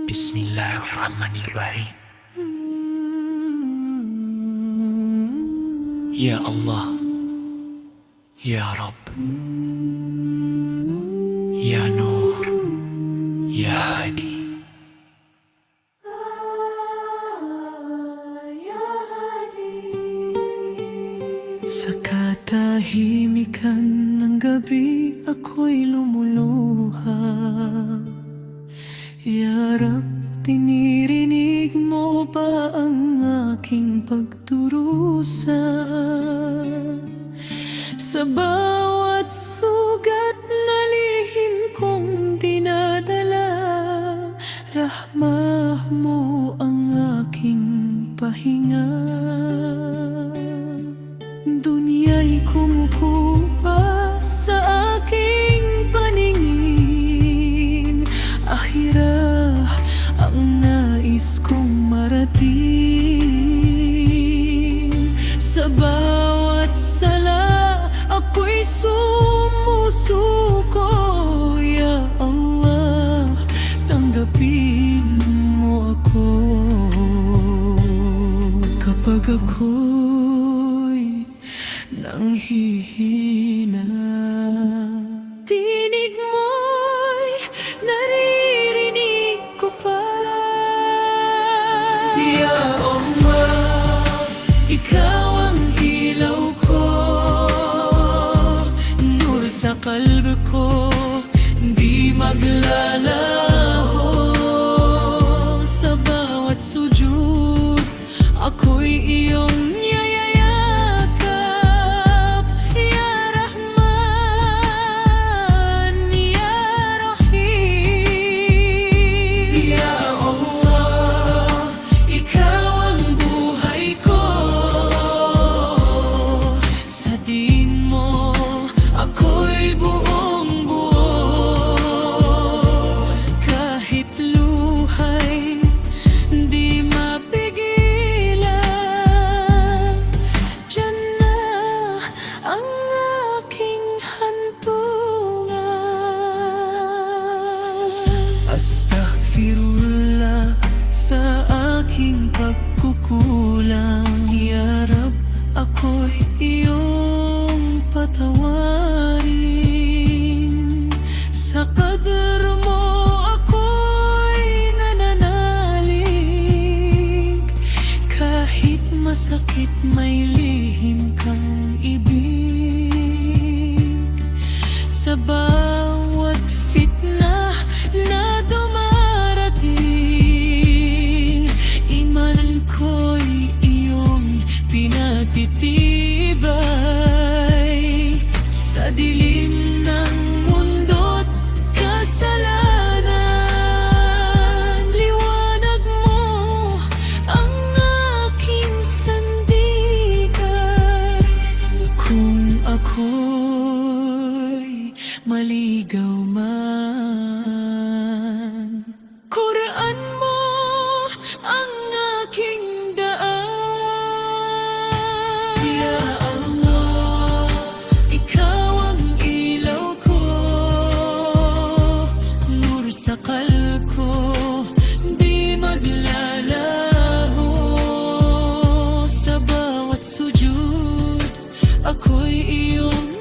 Bismillahirrahmanirrahim. Ya Allah, Ya Rabb, Ya Nur, Ya Hadi. Sa katahimikan ng gabi ako'y lumuluha. Ya Rab, tinirinig mo ba ang aking pagdurusa? Sa bawat sugat na lihim kong dinadala, rahmah mo ang aking pahinga. Dunya'y kumukuha sa aking paningin, akhirah ang nais kong marating. Sa bawat sala ako'y sumusuko. Ya Allah, tanggapin mo ako. Kapag ako'y nanghihina, tinig mo'y naririnig ko pa. Ya Allah, ikaw ang ilaw ko, nur sa kalbo ko, di maglalaho. Sa bawat sujud ako'y iyong astaghfirullah sa aking pagkukulang. Ya Rab, ako'y iyong patawarin. Sa qadr mo ako'y nananalig. Kahit masakit may lihim kang ibig. Sa bawat fitna na dumarating, iman ko'y iyong pinatitibay. Sa dilim ng mundo't kasalanan, liwanag mo ang aking sandigan. Kung ako'y maligaw man, Quran mo ang aking daan. Ya Allah, ikaw ang ilaw ko, nur sa kalbo, di maglalaho. Sa bawat sujud ako'y iyong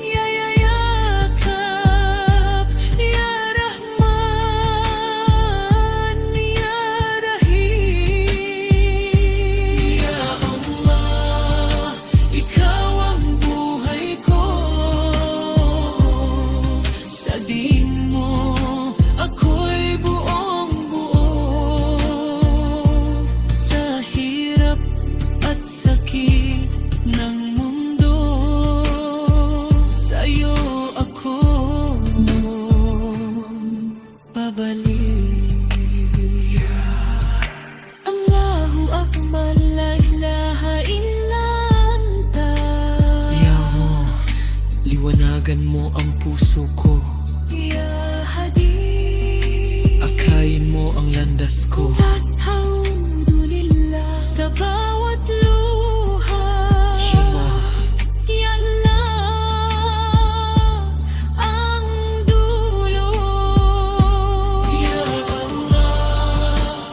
liwanagan mo ang puso ko. Ya Hadi, akayin mo ang landas ko. Alhamdulillah sa bawat luha. Shema, Ya Allah, ang dulo. Ya Allah,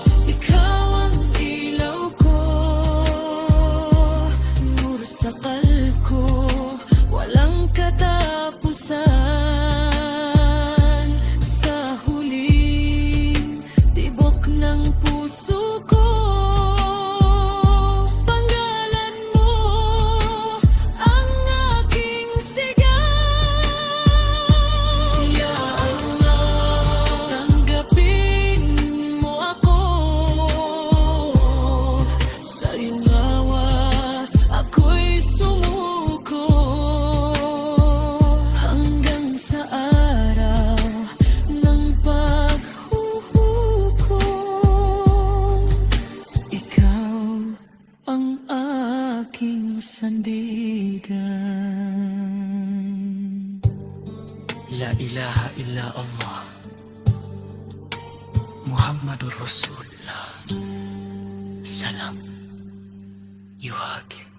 ilaha illa Allah Muhammadur Rasulullah. Salam. Yuhake.